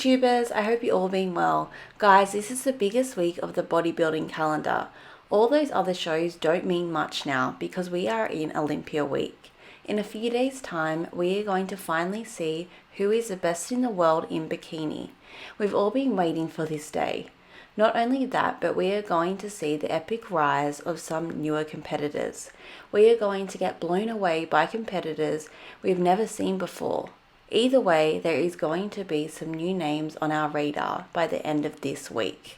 YouTubers, I hope you're all being well. Guys, this is the biggest week of the bodybuilding calendar. All those other shows don't mean much now because we are in Olympia week. In a few days' time, we are going to finally see who is the best in the world in bikini. We've all been waiting for this day. Not only that, but we are going to see the epic rise of some newer competitors. We are going to get blown away by competitors we've never seen before. Either way, there is going to be some new names on our radar by the end of this week.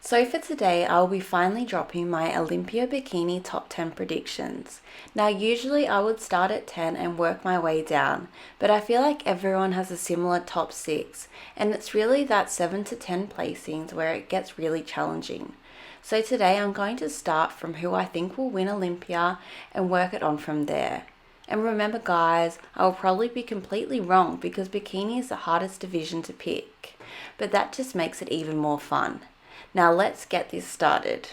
So for today, I will be finally dropping my Olympia Bikini top 10 predictions. Now usually I would start at 10 and work my way down, but I feel like everyone has a similar top 6, and it's really that 7 to 10 placings where it gets really challenging. So today I'm going to start from who I think will win Olympia and work it on from there. And remember guys, I will probably be completely wrong because bikini is the hardest division to pick, but that just makes it even more fun. Now let's get this started.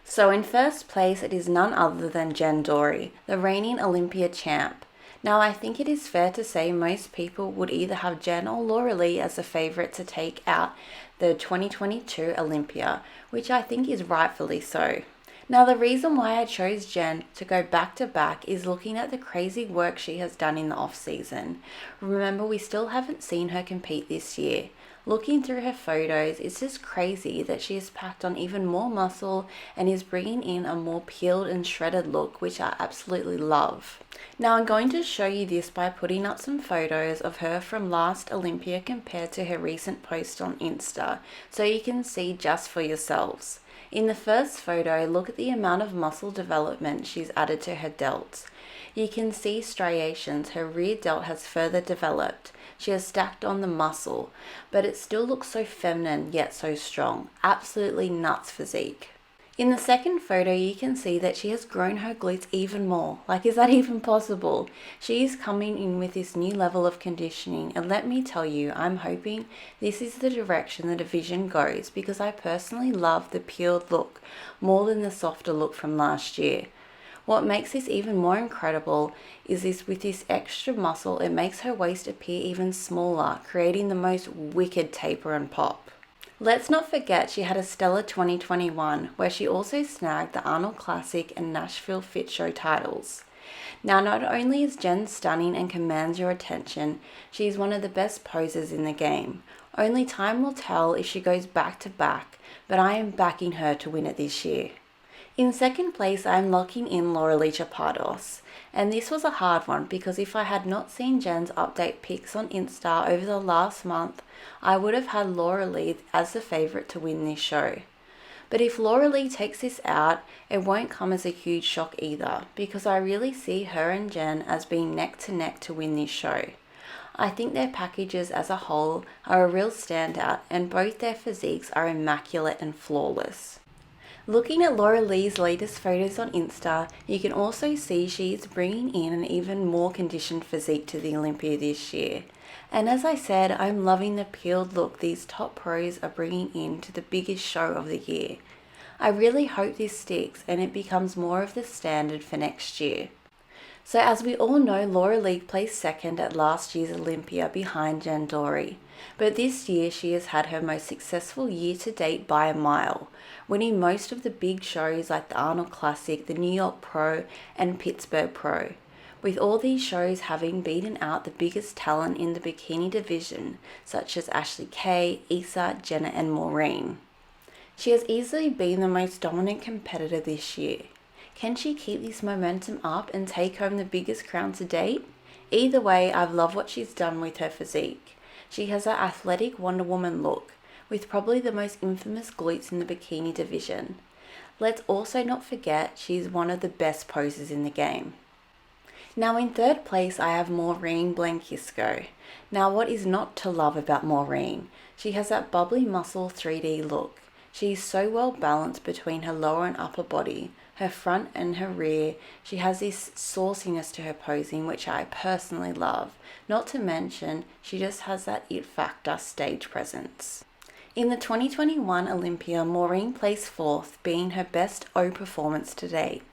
So in first place, it is none other than Dorie, the reigning Olympia champ. Now I think it is fair to say most people would either have Jen or Lauralie as a favourite to take out the 2022 Olympia, which I think is rightfully so. Now the reason why I chose Jen to go back to back is looking at the crazy work she has done in the off season. Remember, we still haven't seen her compete this year. Looking through her photos, it's just crazy that she has packed on even more muscle and is bringing in a more peeled and shredded look, which I absolutely love. Now I'm going to show you this by putting up some photos of her from last Olympia compared to her recent post on Insta, so you can see just for yourselves. In the first photo, look at the amount of muscle development she's added to her delts. You can see striations, her rear delt has further developed. She has stacked on the muscle, but it still looks so feminine yet so strong. Absolutely nuts physique. In the second photo, you can see that she has grown her glutes even more. Like, is that even possible? She is coming in with this new level of conditioning, and let me tell you, I'm hoping this is the direction the division goes because I personally love the peeled look more than the softer look from last year. What makes this even more incredible is with this extra muscle, it makes her waist appear even smaller, creating the most wicked taper and pop. Let's not forget she had a stellar 2021, where she also snagged the Arnold Classic and Nashville Fit Show titles. Now, not only is Jen stunning and commands your attention, she is one of the best posers in the game. Only time will tell if she goes back to back, but I am backing her to win it this year. In second place, I am locking in Lauralie Chapados, and this was a hard one because if I had not seen Jen's update pics on Insta over the last month, I would have had Lauralie as the favourite to win this show. But if Lauralie takes this out, it won't come as a huge shock either because I really see her and Jen as being neck to neck to win this show. I think their packages as a whole are a real standout and both their physiques are immaculate and flawless. Looking at Lauralie's latest photos on Insta, you can also see she is bringing in an even more conditioned physique to the Olympia this year. And as I said, I'm loving the peeled look these top pros are bringing in to the biggest show of the year. I really hope this sticks and it becomes more of the standard for next year. So as we all know, Lauralie placed second at last year's Olympia behind Dorie. But this year she has had her most successful year to date by a mile, winning most of the big shows like the Arnold Classic, the New York Pro and Pittsburgh Pro, with all these shows having beaten out the biggest talent in the bikini division such as Ashley Kay, Elisa, Jenna and Maureen. She has easily been the most dominant competitor this year. Can she keep this momentum up and take home the biggest crown to date? Either way, I've loved what she's done with her physique. She has an athletic Wonder Woman look, with probably the most infamous glutes in the bikini division. Let's also not forget she's one of the best posers in the game. Now in third place, I have Maureen Blanquisco. Now what is not to love about Maureen? She has that bubbly muscle 3D look. She is so well balanced between her lower and upper body, her front and her rear. She has this sauciness to her posing, which I personally love. Not to mention, she just has that it factor stage presence. In the 2021 Olympia, Maureen placed fourth, being her best O performance to date.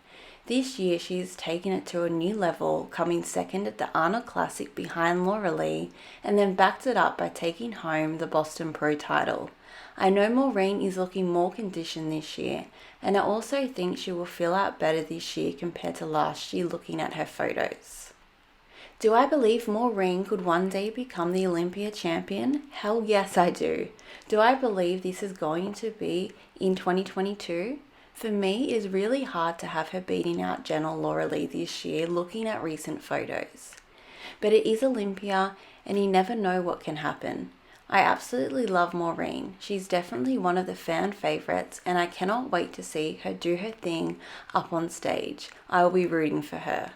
This year she's taken it to a new level, coming second at the Arnold Classic behind Lauralie, and then backed it up by taking home the Boston Pro title. I know Maureen is looking more conditioned this year, and I also think she will fill out better this year compared to last year looking at her photos. Do I believe Maureen could one day become the Olympia champion? Hell yes, I do. Do I believe this is going to be in 2022? For me, it's really hard to have her beating out Jen or Lauralie this year looking at recent photos. But it is Olympia, and you never know what can happen. I absolutely love Maureen. She's definitely one of the fan favourites, and I cannot wait to see her do her thing up on stage. I will be rooting for her.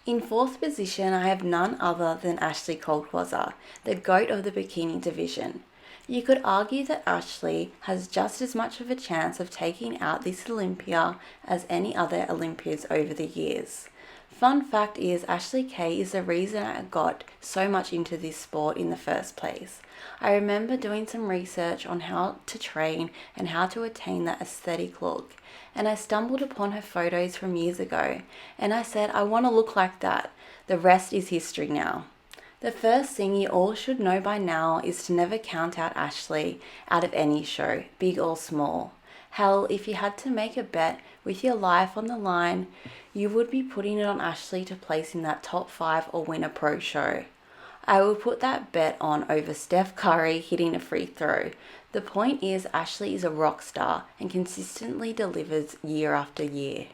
In fourth position, I have none other than Ashley Kaltwasser, the GOAT of the bikini division. You could argue that Ashley has just as much of a chance of taking out this Olympia as any other Olympias over the years. Fun fact is, Ashley K is the reason I got so much into this sport in the first place. I remember doing some research on how to train and how to attain that aesthetic look, and I stumbled upon her photos from years ago, and I said, I want to look like that. The rest is history now. The first thing you all should know by now is to never count out Ashley out of any show, big or small. Hell, if you had to make a bet with your life on the line, you would be putting it on Ashley to place in that top 5 or win a pro show. I would put that bet on over Steph Curry hitting a free throw. The point is, Ashley is a rock star and consistently delivers year after year.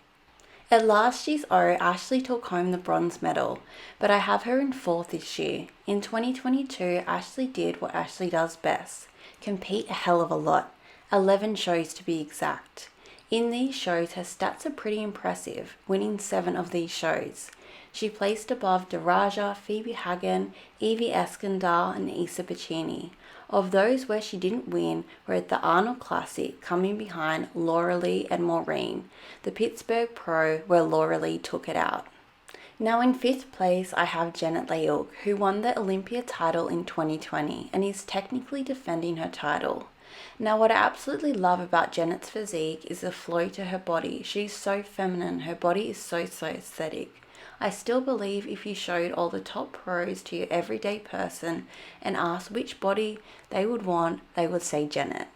At last year's O, Ashley took home the bronze medal, but I have her in fourth this year. In 2022, Ashley did what Ashley does best, compete a hell of a lot, 11 shows to be exact. In these shows, her stats are pretty impressive, winning 7 of these shows. She placed above Dorie, Phoebe Hagan, Evie Escandar, and Isa Pecini. Of those where she didn't win were at the Arnold Classic, coming behind Lauralie and Maureen, the Pittsburgh Pro where Lauralie took it out. Now in 5th place I have Layug, who won the Olympia title in 2020 and is technically defending her title. Now what I absolutely love about Janet's physique is the flow to her body. She's so feminine, her body is so aesthetic. I still believe if you showed all the top pros to your everyday person and asked which body they would want, they would say Janet.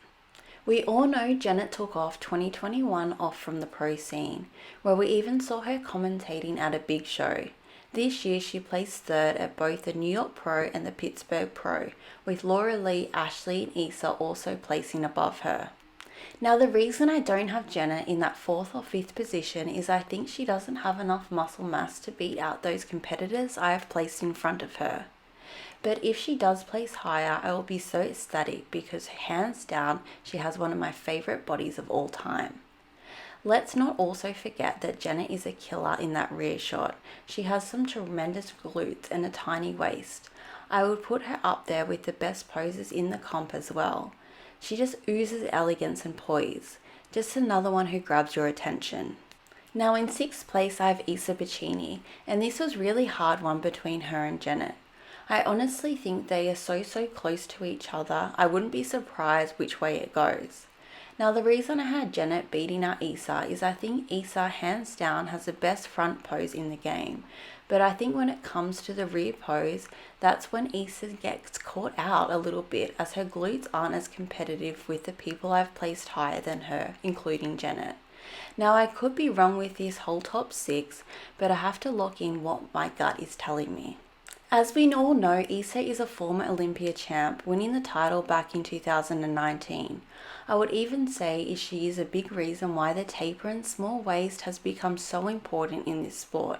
We all know Janet took off 2021 off from the pro scene, where we even saw her commentating at a big show. This year she placed 3rd at both the New York Pro and the Pittsburgh Pro, with Lauralie, Ashley and Isa also placing above her. Now the reason I don't have Jenna in that 4th or 5th position is I think she doesn't have enough muscle mass to beat out those competitors I have placed in front of her. But if she does place higher, I will be so ecstatic because hands down she has one of my favourite bodies of all time. Let's not also forget that Jenna is a killer in that rear shot. She has some tremendous glutes and a tiny waist. I would put her up there with the best poses in the comp as well. She just oozes elegance and poise. Just another one who grabs your attention. Now in 6th place I have Isa Pecini, and this was really hard one between her and Janet. I honestly think they are so close to each other, I wouldn't be surprised which way it goes. Now the reason I had Janet beating out Isa is I think Isa hands down has the best front pose in the game. But I think when it comes to the rear pose, that's when Isa gets caught out a little bit as her glutes aren't as competitive with the people I've placed higher than her, including Janet. Now I could be wrong with this whole top 6, but I have to lock in what my gut is telling me. As we all know, Isa is a former Olympia champ, winning the title back in 2019. I would even say she is a big reason why the taper and small waist has become so important in this sport.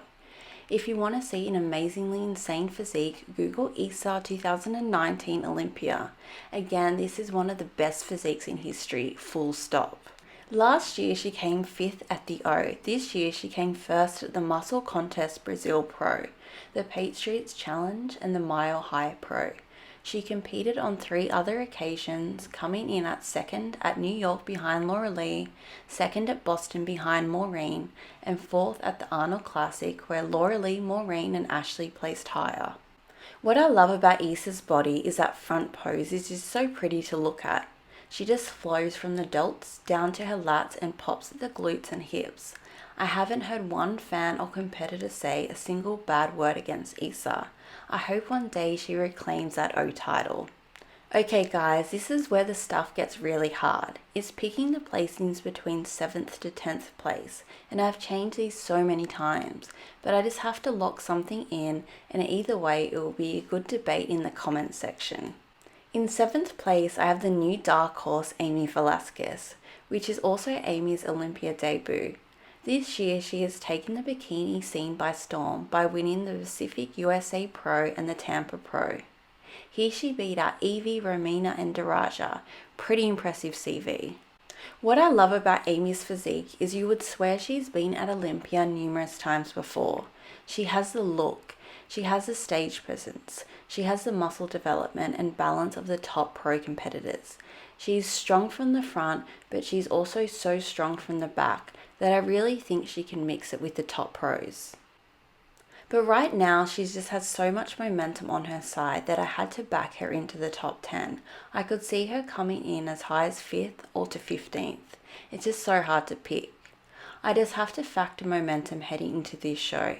If you want to see an amazingly insane physique, Google Isa 2019 Olympia. Again, this is one of the best physiques in history, full stop. Last year she came 5th at the O. This year she came 1st at the Muscle Contest Brazil Pro, the Patriots Challenge and the Mile High Pro. She competed on 3 other occasions, coming in at 2nd at New York behind Lauralie, 2nd at Boston behind Maureen, and 4th at the Arnold Classic where Lauralie, Maureen and Ashley placed higher. What I love about Isa's body is that front pose is just so pretty to look at. She just flows from the delts down to her lats and pops at the glutes and hips. I haven't heard one fan or competitor say a single bad word against Isa. I hope one day she reclaims that O title. Okay guys, this is where the stuff gets really hard. It's picking the placings between 7th to 10th place, and I've changed these so many times, but I just have to lock something in, and either way it will be a good debate in the comments section. In 7th place, I have the new dark horse Amy Velasquez, which is also Amy's Olympia debut. This year she has taken the bikini scene by storm by winning the Pacific USA Pro and the Tampa Pro. Here she beat out Evie, Romina and Daraja. Pretty impressive CV. What I love about Amy's physique is you would swear she's been at Olympia numerous times before. She has the look, she has the stage presence, she has the muscle development and balance of the top pro competitors. She's strong from the front, but she's also so strong from the back that I really think she can mix it with the top pros. But right now, she just has so much momentum on her side that I had to back her into the top 10. I could see her coming in as high as 5th or to 15th. It's just so hard to pick. I just have to factor momentum heading into this show.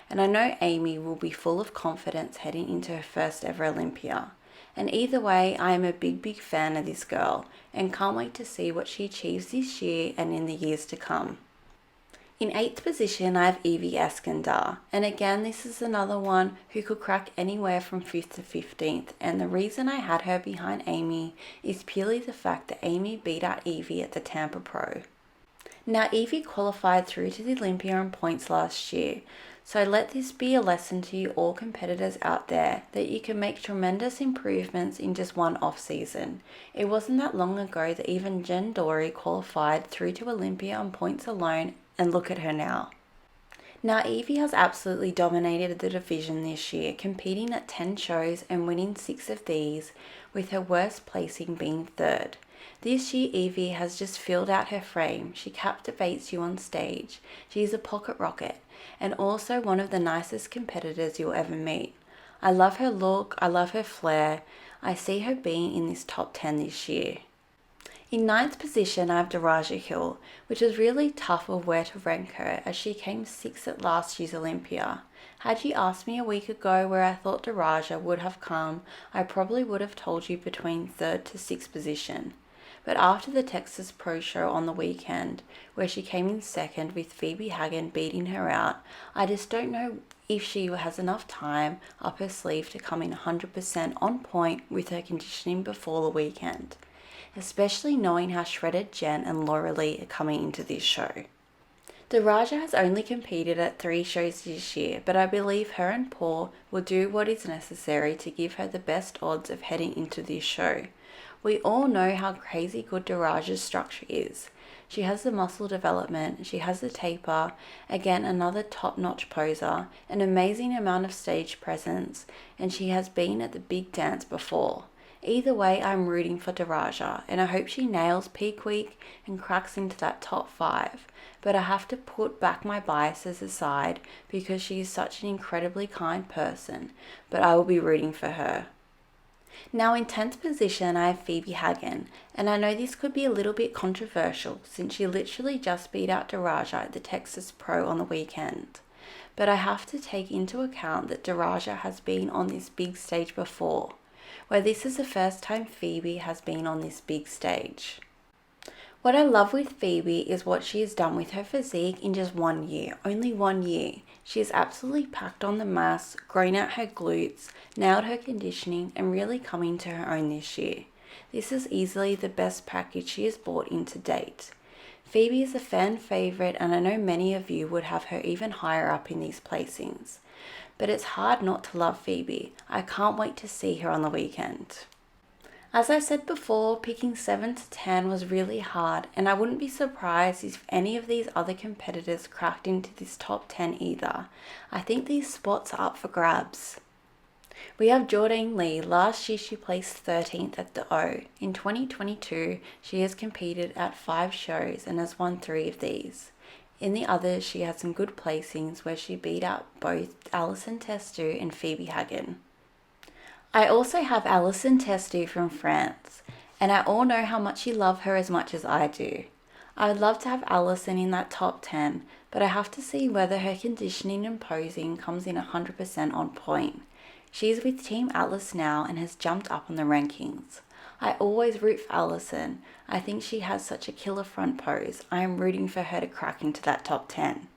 And I know Amy will be full of confidence heading into her first ever Olympia. And either way, I am a big fan of this girl and can't wait to see what she achieves this year and in the years to come. In 8th position, I have Evie Escandar, and again this is another one who could crack anywhere from 5th to 15th, and the reason I had her behind Amy is purely the fact that Amy beat out Evie at the Tampa Pro. Now Evie qualified through to the Olympia in points last year, so let this be a lesson to you all competitors out there that you can make tremendous improvements in just one off season. It wasn't that long ago that even Dorie qualified through to Olympia on points alone, and look at her now. Now Evie has absolutely dominated the division this year, competing at 10 shows and winning 6 of these, with her worst placing being 3rd. This year Evie has just filled out her frame. She captivates you on stage. She is a pocket rocket and also one of the nicest competitors you'll ever meet. I love her look, I love her flair. I see her being in this top 10 this year. In 9th position, I have Daraja Hill, which is really tough of where to rank her as she came 6th at last year's Olympia. Had you asked me a week ago where I thought Daraja would have come, I probably would have told you between 3rd to 6th position. But after the Texas Pro Show on the weekend, where she came in 2nd with Phoebe Hagan beating her out, I just don't know if she has enough time up her sleeve to come in 100% on point with her conditioning before the weekend, especially knowing how shredded Jen and Lauralie are coming into this show. Daraja has only competed at 3 shows this year, but I believe her and Paul will do what is necessary to give her the best odds of heading into this show. We all know how crazy good Daraja's structure is. She has the muscle development, she has the taper, again another top-notch poser, an amazing amount of stage presence, and she has been at the big dance before. Either way, I'm rooting for Daraja, and I hope she nails peak week and cracks into that top 5. But I have to put back my biases aside because she is such an incredibly kind person, but I will be rooting for her. Now in 10th position, I have Phoebe Hagan, and I know this could be a little bit controversial since she literally just beat out Daraja at the Texas Pro on the weekend. But I have to take into account that Daraja has been on this big stage before, where this is the first time Phoebe has been on this big stage. What I love with Phoebe is what she has done with her physique in just 1 year, only 1 year. She has absolutely packed on the mass, grown out her glutes, nailed her conditioning, and really come into her own this year. This is easily the best package she has bought in to date. Phoebe is a fan favourite, and I know many of you would have her even higher up in these placings. But it's hard not to love Phoebe. I can't wait to see her on the weekend. As I said before, picking 7 to 10 was really hard, and I wouldn't be surprised if any of these other competitors cracked into this top 10 either. I think these spots are up for grabs. We have Jourdanne Lee. Last year she placed 13th at the O. In 2022, she has competed at 5 shows and has won 3 of these. In the others, she had some good placings where she beat out both Allison Testu and Phoebe Hagan. I also have Alison Testu from France, And I all know how much you love her as much as I do. I would love to have Allison in that top 10, but I have to see whether her conditioning and posing comes in 100% on point. She's with Team Atlas now and has jumped up on the rankings. I always root for Allison. I think she has such a killer front pose. I am rooting for her to crack into that top 10.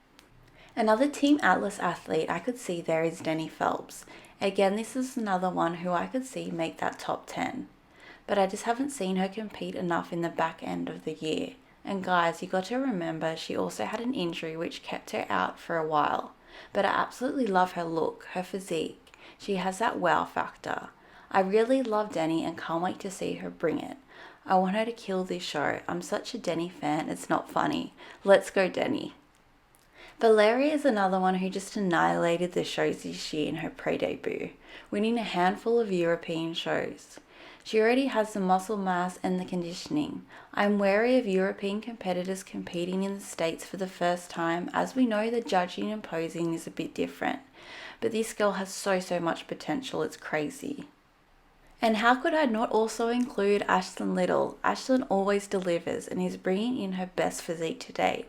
Another Team Atlas athlete I could see there is Danielle Phelps. Again, this is another one who I could see make that top 10. But I just haven't seen her compete enough in the back end of the year. And guys, you got to remember she also had an injury which kept her out for a while. But I absolutely love her look, her physique. She has that wow factor. I really love Dani and can't wait to see her bring it. I want her to kill this show. I'm such a Dani fan, it's not funny. Let's go Dani. Valeria is another one who just annihilated the shows this year in her pre-debut, winning a handful of European shows. She already has the muscle mass and the conditioning. I am wary of European competitors competing in the States for the first time, as we know the judging and posing is a bit different. But this girl has so much potential, it's crazy. And how could I not also include Ashlyn Little? Ashlyn always delivers and is bringing in her best physique to date.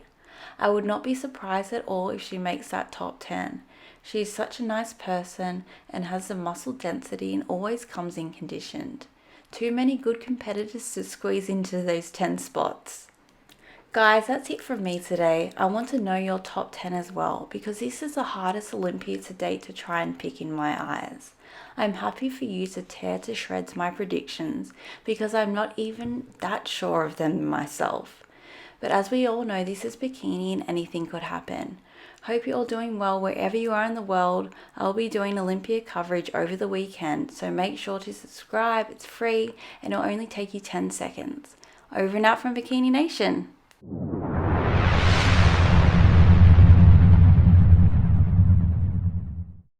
I would not be surprised at all if she makes that top 10. She is such a nice person and has the muscle density and always comes in conditioned. Too many good competitors to squeeze into those 10 spots. Guys, that's it from me today. I want to know your top 10 as well, because this is the hardest Olympia to date to try and pick in my eyes. I'm happy for you to tear to shreds my predictions, because I'm not even that sure of them myself. But as we all know, this is bikini and anything could happen. Hope you're all doing well wherever you are in the world. I'll be doing Olympia coverage over the weekend, so make sure to subscribe. It's free and it'll only take you 10 seconds. Over and out from Bikini Nation.